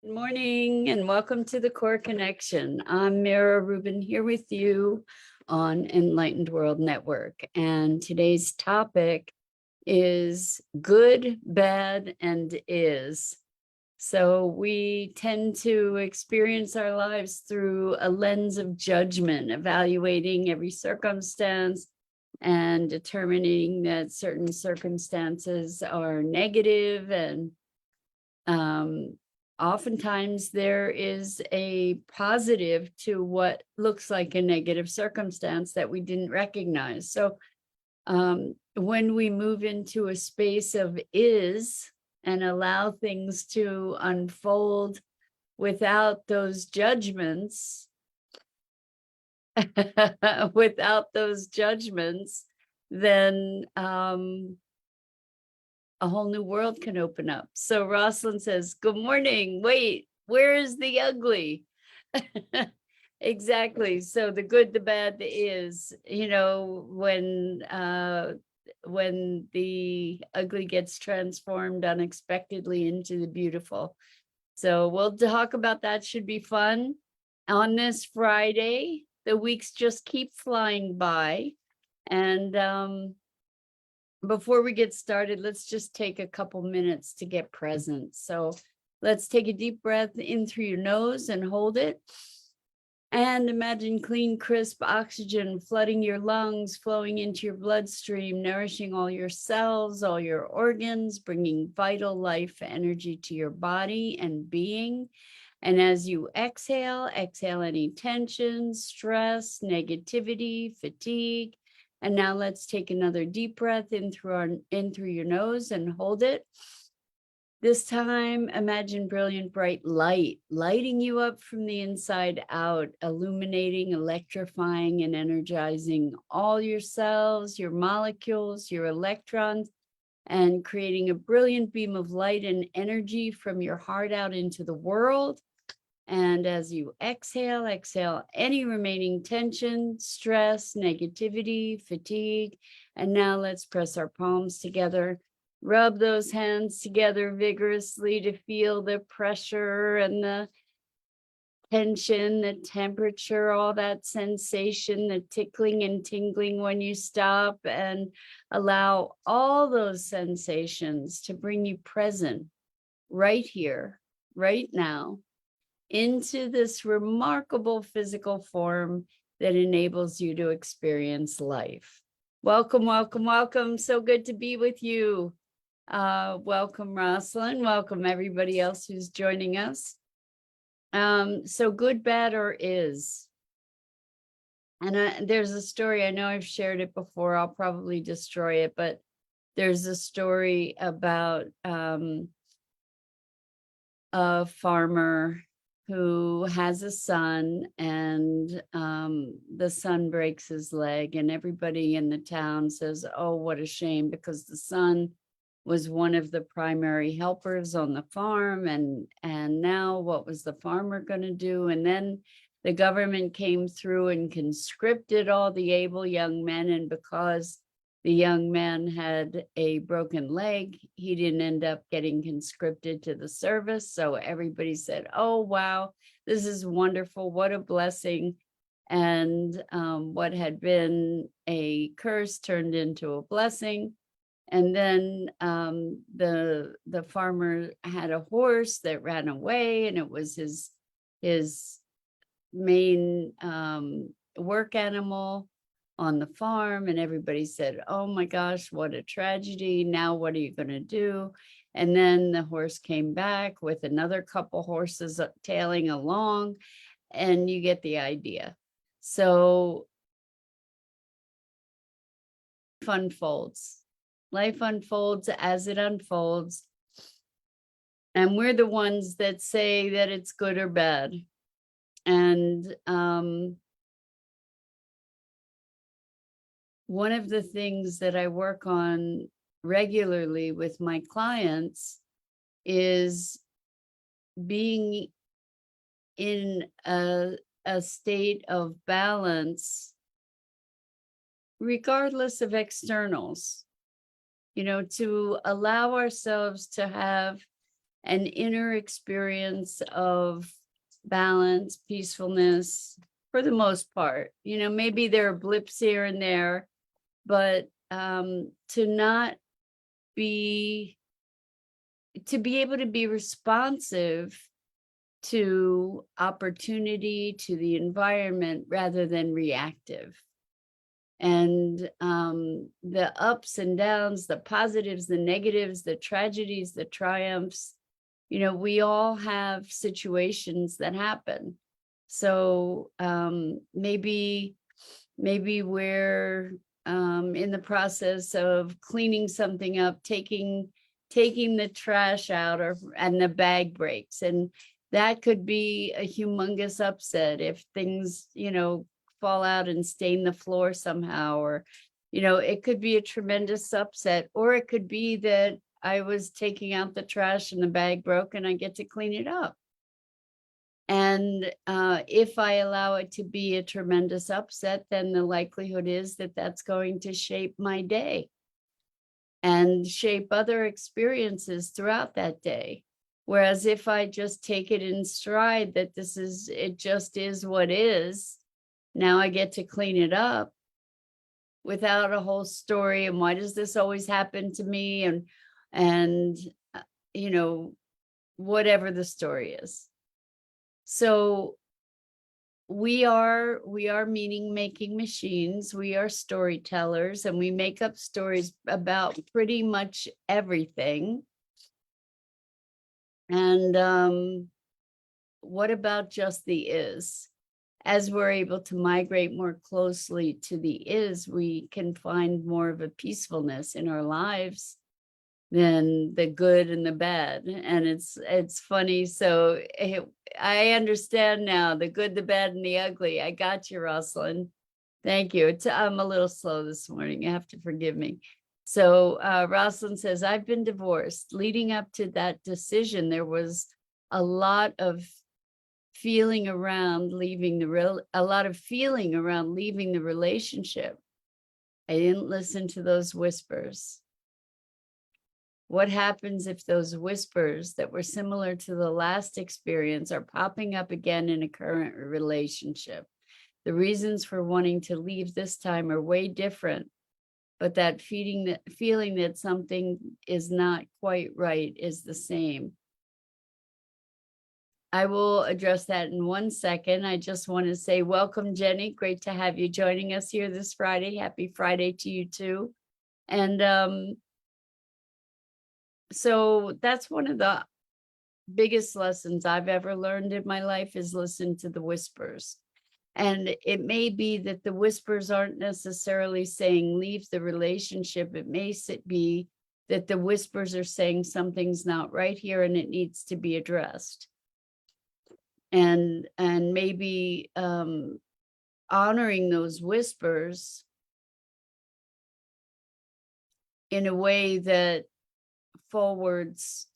Good morning and welcome to the Core Connection. I'm Mira Rubin here with you on Enlightened World Network. And today's topic is good, bad, and is. So we tend to experience our lives through a lens of judgment, evaluating every circumstance and determining that certain circumstances are negative, and oftentimes there is a positive to what looks like a negative circumstance that we didn't recognize. So when we move into a space of is and allow things to unfold without those judgments, then a whole new world can open up. So Rosalind says, good morning. Wait, where is the ugly? Exactly. So the good, the bad, the is, when the ugly gets transformed unexpectedly into the beautiful. So we'll talk about that. Should be fun. On this Friday, the weeks just keep flying by. And before we get started, let's just take a couple minutes to get present. So let's take a deep breath in through your nose and hold it. And imagine clean, crisp oxygen flooding your lungs, flowing into your bloodstream, nourishing all your cells, all your organs, bringing vital life energy to your body and being. And as you exhale any tension, stress, negativity, fatigue. And now let's take another deep breath in through your nose and hold it. This time, imagine brilliant, bright light, lighting you up from the inside out, illuminating, electrifying, and energizing all your cells, your molecules, your electrons, and creating a brilliant beam of light and energy from your heart out into the world. And as you exhale any remaining tension, stress, negativity, fatigue. And now let's press our palms together. Rub those hands together vigorously to feel the pressure and the tension, the temperature, all that sensation, the tickling and tingling when you stop, and allow all those sensations to bring you present right here, right now, into this remarkable physical form that enables you to experience life. Welcome, welcome, welcome. So good to be with you. Welcome, Rosalind. Welcome, everybody else who's joining us. So good, bad, or is. And there's a story, I know I've shared it before, I'll probably destroy it, but there's a story about a farmer who has a son, and the son breaks his leg, and everybody in the town says, oh, what a shame, because the son was one of the primary helpers on the farm, and now what was the farmer going to do? And then the government came through and conscripted all the able young men, and because the young man had a broken leg, he didn't end up getting conscripted to the service. So everybody said, oh, wow, this is wonderful. What a blessing. And what had been a curse turned into a blessing. And then the farmer had a horse that ran away, and it was his main work animal on the farm, and everybody said, oh my gosh, what a tragedy. Now what are you going to do? And then the horse came back with another couple horses tailing along, and you get the idea. So life unfolds as it unfolds, and we're the ones that say that it's good or bad. And one of the things that I work on regularly with my clients is being in a state of balance, regardless of externals, to allow ourselves to have an inner experience of balance, peacefulness, for the most part. You know, maybe there are blips here and there, but to not be, to be able to be responsive to opportunity, to the environment, rather than reactive. And the ups and downs, the positives, the negatives, the tragedies, the triumphs, you know, we all have situations that happen. So maybe we're in the process of cleaning something up, taking the trash out, and the bag breaks, and that could be a humongous upset if things, you know, fall out and stain the floor somehow, or, you know, it could be a tremendous upset, or it could be that I was taking out the trash and the bag broke and I get to clean it up. And if I allow it to be a tremendous upset, then the likelihood is that that's going to shape my day and shape other experiences throughout that day. Whereas if I just take it in stride that it just is what is, now I get to clean it up without a whole story. And why does this always happen to me? And you know, whatever the story is. So we are meaning making machines. We are storytellers, and we make up stories about pretty much everything. And what about just the is? As we're able to migrate more closely to the is, we can find more of a peacefulness in our lives than the good and the bad. And it's funny. So I understand now the good, the bad, and the ugly. I got you, Rosalind. Thank you. I'm a little slow this morning. You have to forgive me. So Rosalind says, I've been divorced. Leading up to that decision, there was a lot of feeling around leaving the relationship. I didn't listen to those whispers. What happens if those whispers that were similar to the last experience are popping up again in a current relationship? The reasons for wanting to leave this time are way different, but that feeling that something is not quite right is the same. I will address that in 1 second. I just want to say welcome, Jenny. Great to have you joining us here this Friday. Happy Friday to you too. And so that's one of the biggest lessons I've ever learned in my life, is listen to the whispers. And it may be that the whispers aren't necessarily saying leave the relationship. It may be that the whispers are saying something's not right here and it needs to be addressed. And maybe honoring those whispers in a way that forwards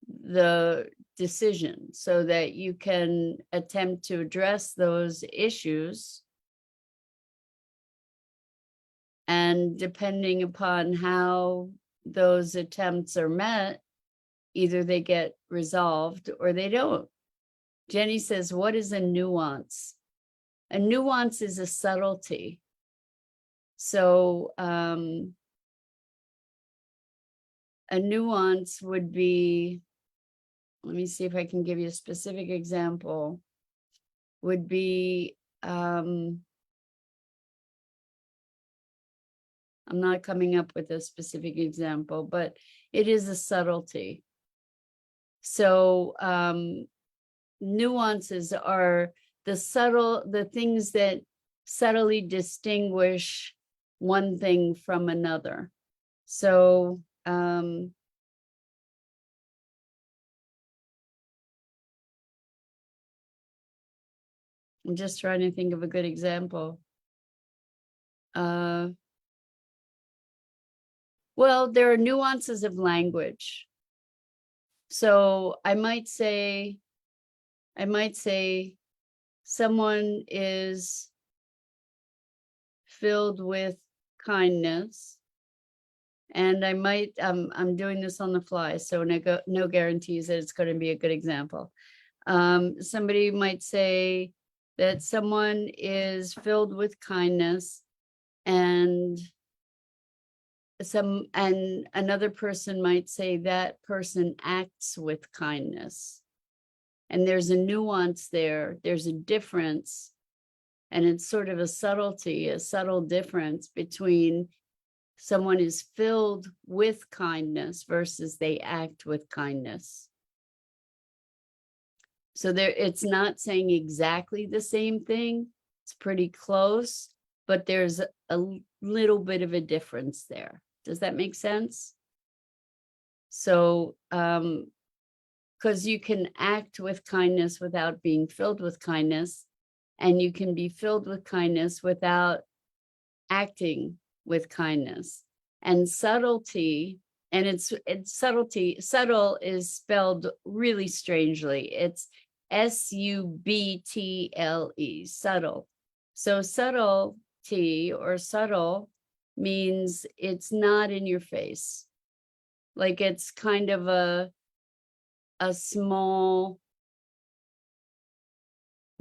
the decision so that you can attempt to address those issues. And depending upon how those attempts are met, either they get resolved or they don't. Jenny says, what is a nuance? A nuance is a subtlety. So a nuance would be, let me see if I can give you a specific example, would be, I'm not coming up with a specific example, but it is a subtlety. So nuances are the things that subtly distinguish one thing from another. So I'm just trying to think of a good example. Well, there are nuances of language. So I might say someone is filled with kindness And I might, I'm doing this on the fly, so no guarantees that it's going to be a good example. Somebody might say that someone is filled with kindness, and another person might say that person acts with kindness. And there's a nuance there, there's a difference, and it's sort of a subtlety, a subtle difference between someone is filled with kindness versus they act with kindness. So there, it's not saying exactly the same thing. It's pretty close, but there's a little bit of a difference there. Does that make sense? So, because you can act with kindness without being filled with kindness, and you can be filled with kindness without acting with kindness. And subtlety, and it's subtlety, subtle is spelled really strangely. It's S-U-B-T-L-E, subtle. So subtlety or subtle means it's not in your face. Like it's kind of a small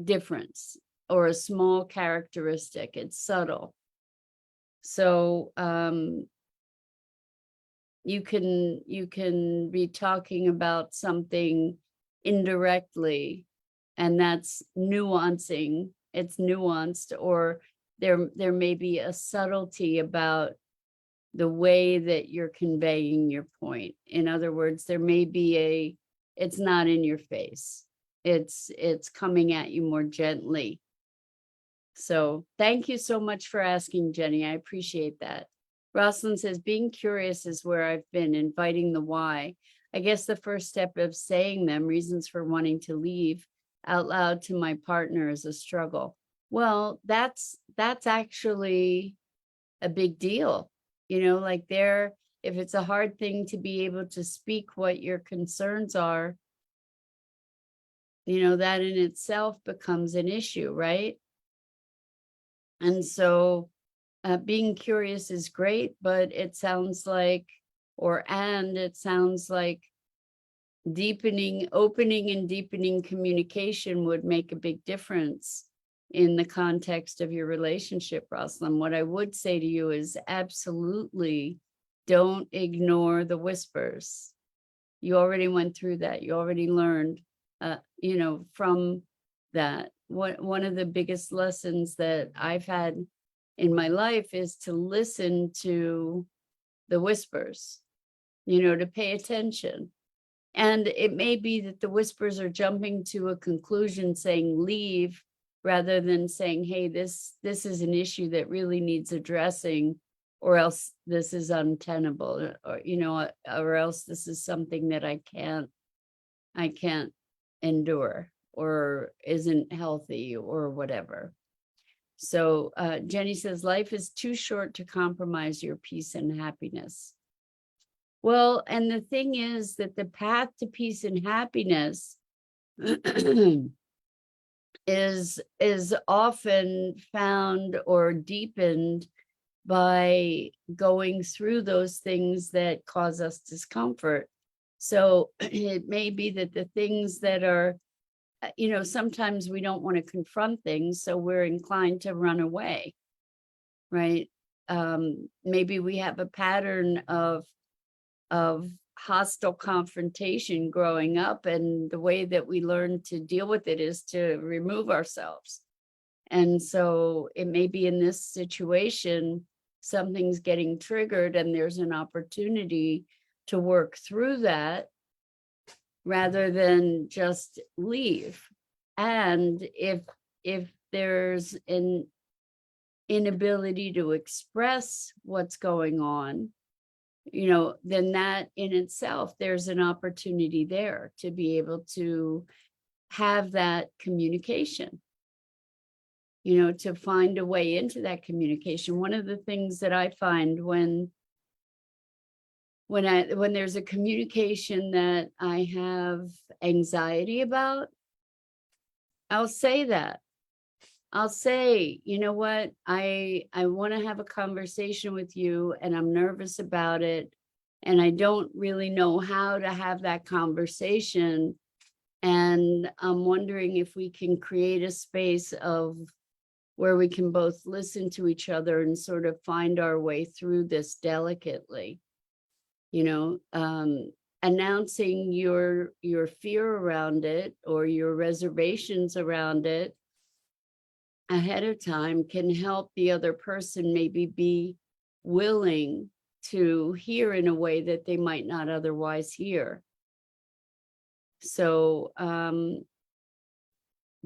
difference or a small characteristic. It's subtle. So you can be talking about something indirectly, and that's nuancing. It's nuanced, or there may be a subtlety about the way that you're conveying your point. In other words, there may be it's not in your face. It's coming at you more gently. So thank you so much for asking, Jenny. I appreciate that. Rosalind says, being curious is where I've been, inviting the why. I guess the first step of saying them, reasons for wanting to leave, out loud to my partner is a struggle. Well, that's actually a big deal. You know, like if it's a hard thing to be able to speak what your concerns are, you know, that in itself becomes an issue, right? And so being curious is great, but it sounds like, it sounds like opening and deepening communication would make a big difference in the context of your relationship, Rosalind. What I would say to you is absolutely don't ignore the whispers. You already went through that. You already learned, you know, from that. One of the biggest lessons that I've had in my life is to listen to the whispers, you know, to pay attention. And it may be that the whispers are jumping to a conclusion saying leave, rather than saying, hey, this is an issue that really needs addressing, or else this is untenable, or, you know, or else this is something that I can't endure, or isn't healthy, or whatever. So Jenny says, life is too short to compromise your peace and happiness. Well, and the thing is that the path to peace and happiness is often found or deepened by going through those things that cause us discomfort. So it may be that the things that are, you know, sometimes we don't want to confront things, so we're inclined to run away, right? Maybe we have a pattern of hostile confrontation growing up, and the way that we learn to deal with it is to remove ourselves. And so it may be in this situation, something's getting triggered and there's an opportunity to work through that rather than just leave. And if there's an inability to express what's going on, you know, then that in itself, there's an opportunity there to be able to have that communication, you know, to find a way into that communication. One of the things that I find when there's a communication that I have anxiety about, I'll say that. I'll say, you know what, I want to have a conversation with you and I'm nervous about it. And I don't really know how to have that conversation. And I'm wondering if we can create a space of where we can both listen to each other and sort of find our way through this delicately, you know, announcing your fear around it or your reservations around it ahead of time can help the other person maybe be willing to hear in a way that they might not otherwise hear. So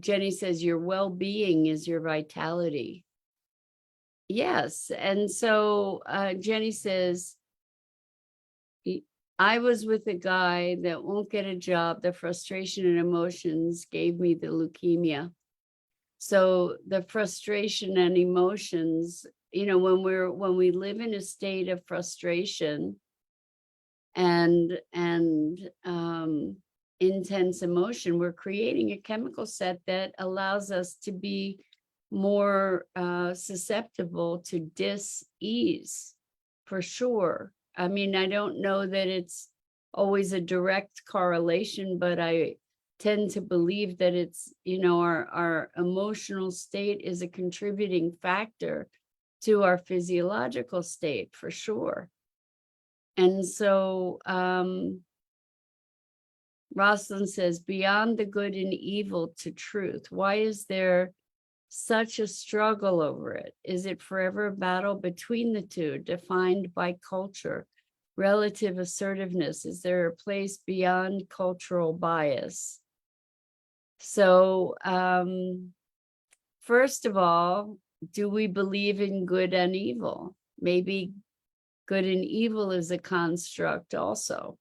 Jenny says your well-being is your vitality. Yes. And so Jenny says, I was with a guy that won't get a job. The frustration and emotions gave me the leukemia. So the frustration and emotions, you know, when we live in a state of frustration and intense emotion, we're creating a chemical set that allows us to be more susceptible to dis-ease, for sure. I mean, I don't know that it's always a direct correlation, but I tend to believe that it's, you know, our emotional state is a contributing factor to our physiological state, for sure. And so Rosalind says, beyond the good and evil to truth. Why is there such a struggle over it? Is it forever a battle between the two, defined by culture, relative assertiveness? Is there a place beyond cultural bias? So, first of all, do we believe in good and evil? Maybe good and evil is a construct also.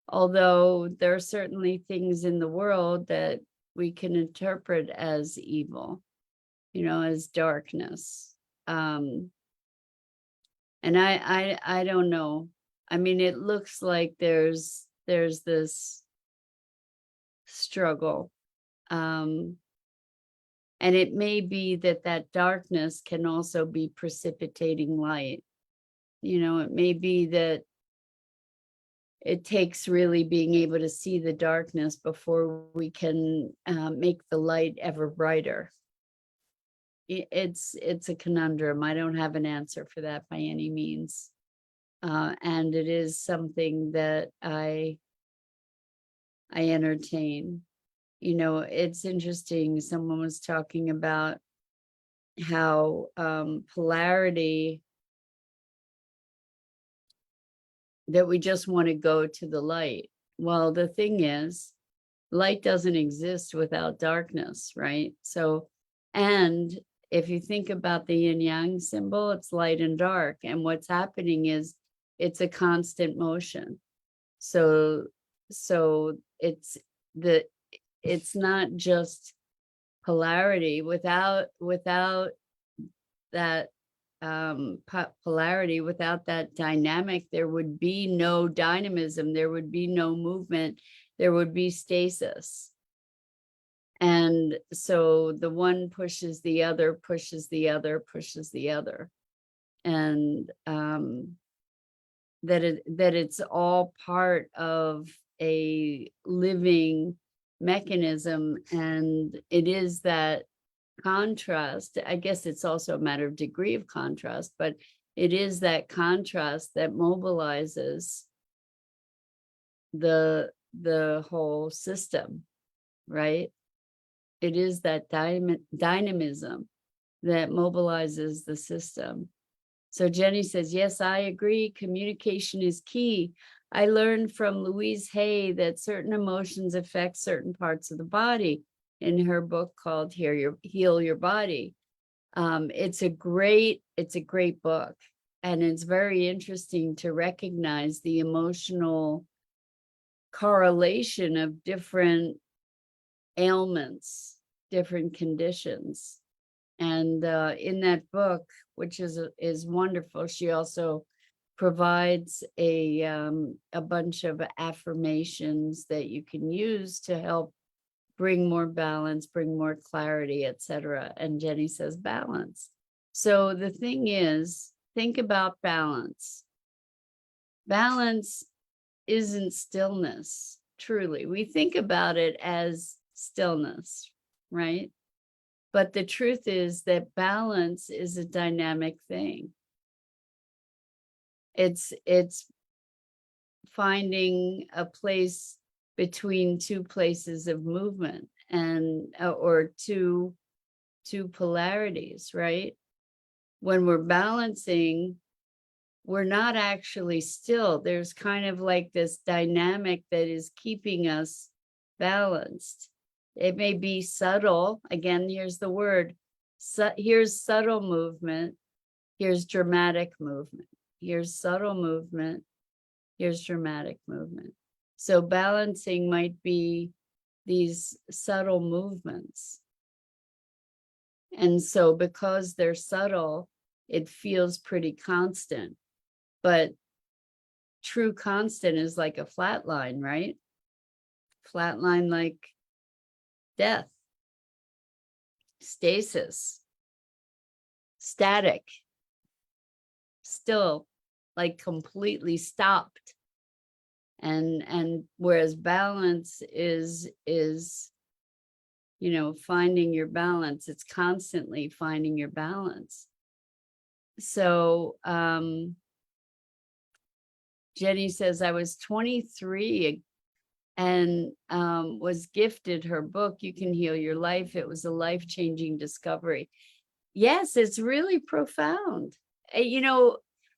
Although there are certainly things in the world that we can interpret as evil, you know, as darkness. And I don't know. I mean, it looks like there's this struggle. And it may be that that darkness can also be precipitating light. You know, it may be that it takes really being able to see the darkness before we can make the light ever brighter. It's a conundrum. I don't have an answer for that by any means. And it is something that I entertain. You know, it's interesting. Someone was talking about how polarity, that we just want to go to the light. Well, the thing is, light doesn't exist without darkness, right? So, and if you think about the yin yang symbol, it's light and dark. And what's happening is it's a constant motion. So it's not just polarity. Without that polarity, without that dynamic, there would be no dynamism, there would be no movement, there would be stasis. And so the one pushes the other, pushes the other, pushes the other. And that it's all part of a living mechanism. And it is that contrast. I guess it's also a matter of degree of contrast, but it is that contrast that mobilizes the whole system, right? It is that dynamism that mobilizes the system. So Jenny says, yes, I agree. Communication is key. I learned from Louise Hay that certain emotions affect certain parts of the body in her book called Heal Your Body. It's a great book. And it's very interesting to recognize the emotional correlation of different ailments, different conditions. And in that book, which is wonderful, she also provides a bunch of affirmations that you can use to help bring more balance, bring more clarity, etc. And Jenny says balance. So the thing is, think about balance. Balance isn't stillness, truly. We think about it as stillness, right? But the truth is that balance is a dynamic thing. It's finding a place between two places of movement and or two polarities, right? When we're balancing, we're not actually still. There's kind of like this dynamic that is keeping us balanced. It may be subtle. Again, here's the word. Here's subtle movement. Here's dramatic movement. Here's subtle movement. Here's dramatic movement. So balancing might be these subtle movements. And so because they're subtle, it feels pretty constant. But true constant is like a flat line, right? Flat line like death, stasis, static, still, like completely stopped. And whereas balance is finding your balance. It's constantly finding your balance. So Jenny says, I was 23 and was gifted her book, You Can Heal Your Life. It was a life-changing discovery. Yes, it's really profound.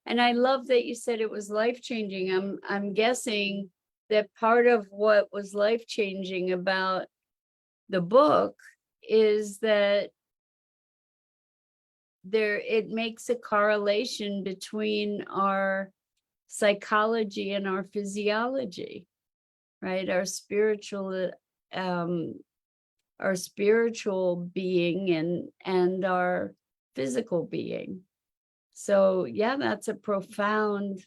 And I love that you said it was life-changing. I'm guessing that part of what was life-changing about the book is that it makes a correlation between our psychology and our physiology, right? Our spiritual being and our physical being. So yeah, that's a profound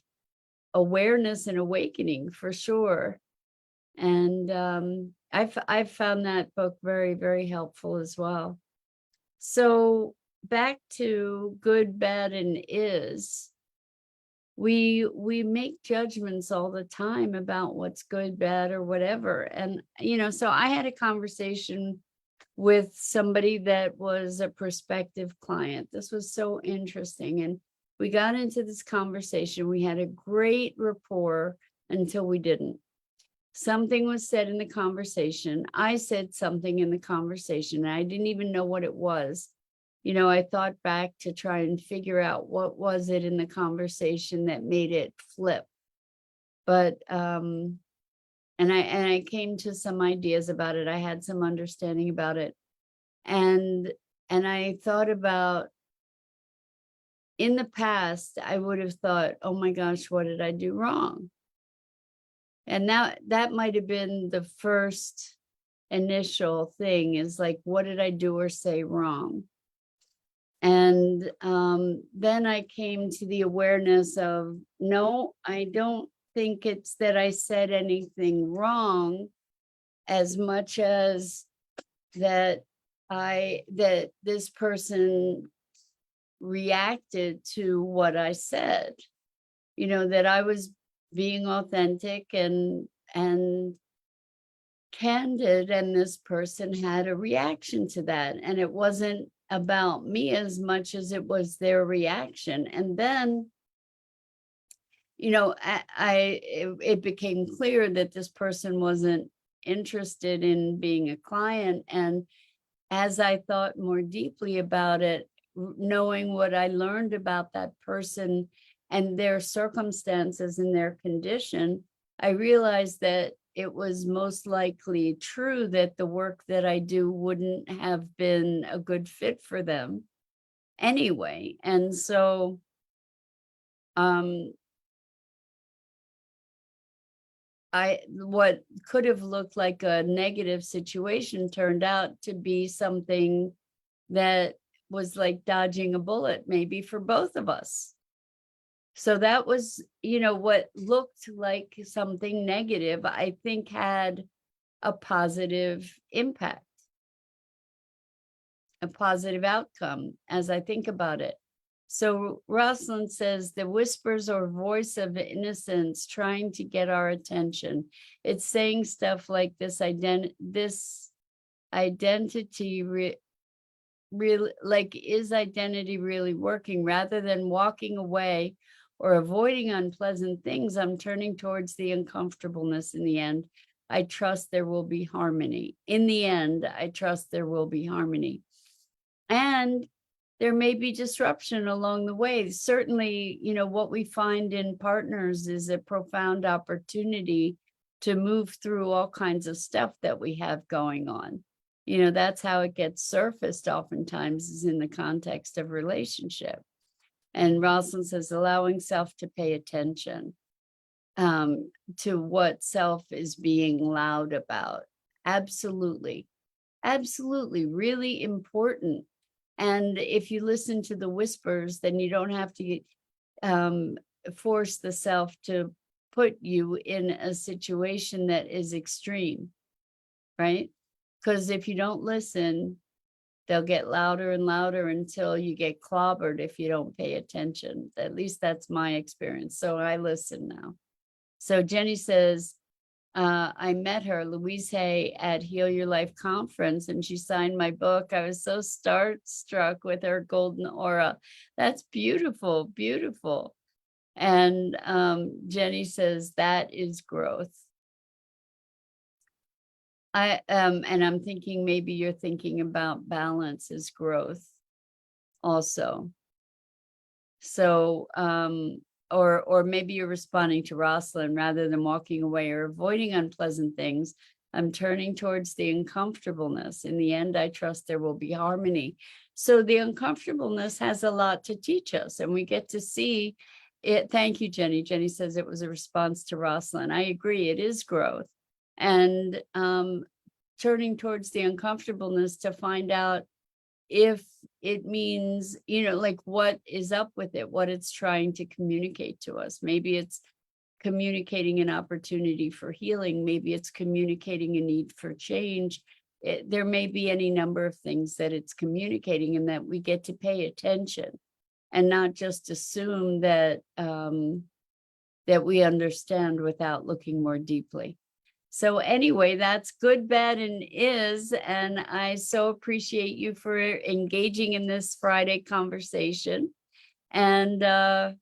awareness and awakening for sure. And I've found that book very, very helpful as well. So back to good, bad, and is. We make judgments all the time about what's good, bad, or whatever. And, so I had a conversation with somebody that was a prospective client. This was so interesting. And we got into this conversation. We had a great rapport until we didn't. Something was said in the conversation. I said something in the conversation, and I didn't even know what it was. I thought back to try and figure out what was it in the conversation that made it flip. But and I came to some ideas about it. I had some understanding about it. And I thought about, in the past, I would have thought, oh my gosh, what did I do wrong? And that might have been the first initial thing, is like, what did I do or say wrong? And then I came to the awareness of, no, I don't think it's that I said anything wrong, as much as that this person reacted to what I said, that I was being authentic and candid, and this person had a reaction to that. And it wasn't about me as much as it was their reaction. And then, it became clear that this person wasn't interested in being a client. And as I thought more deeply about it, knowing what I learned about that person and their circumstances and their condition, I realized that it was most likely true that the work that I do wouldn't have been a good fit for them anyway. And so what could have looked like a negative situation turned out to be something that was like dodging a bullet, maybe for both of us. So that was, what looked like something negative, I think had a positive impact, a positive outcome as I think about it. So Rosalind says the whispers or voice of innocence trying to get our attention. It's saying stuff like this identity really, like, is identity really working? Rather than walking away or avoiding unpleasant things, I'm turning towards the uncomfortableness. In the end, I trust there will be harmony. In the end, I trust there will be harmony. And there may be disruption along the way. Certainly, what we find in partners is a profound opportunity to move through all kinds of stuff that we have going on. That's how it gets surfaced oftentimes, is in the context of relationship. And Rosalind says, allowing self to pay attention to what self is being loud about. Absolutely. Absolutely. Really important. And if you listen to the whispers, then you don't have to force the self to put you in a situation that is extreme, right? Because if you don't listen, they'll get louder and louder until you get clobbered if you don't pay attention. At least that's my experience. So I listen now. So Jenny says, I met her, Louise Hay, at Heal Your Life conference, and she signed my book. I was so starstruck with her golden aura. That's beautiful, beautiful. And Jenny says, that is growth. And I'm thinking maybe you're thinking about balance as growth also. So, or maybe you're responding to Rosalind rather than walking away or avoiding unpleasant things. I'm turning towards the uncomfortableness. In the end, I trust there will be harmony. So the uncomfortableness has a lot to teach us, and we get to see it. Thank you, Jenny. Jenny says it was a response to Rosalind. I agree, it is growth. And turning towards the uncomfortableness to find out if it means, like, what is up with it, what it's trying to communicate to us. Maybe it's communicating an opportunity for healing. Maybe it's communicating a need for change. There may be any number of things that it's communicating, and that we get to pay attention and not just assume that that we understand without looking more deeply. So anyway, that's good, bad, and is. And I so appreciate you for engaging in this Friday conversation. And I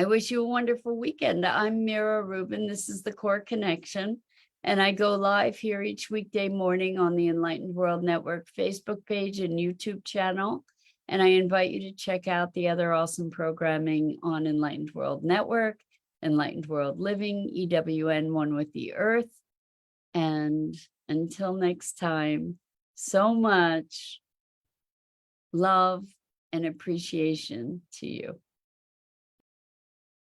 wish you a wonderful weekend. I'm Mira Rubin. This is the Core Connection. And I go live here each weekday morning on the Enlightened World Network Facebook page and YouTube channel. And I invite you to check out the other awesome programming on Enlightened World Network, Enlightened World Living, EWN, One with the Earth. And until next time, so much love and appreciation to you.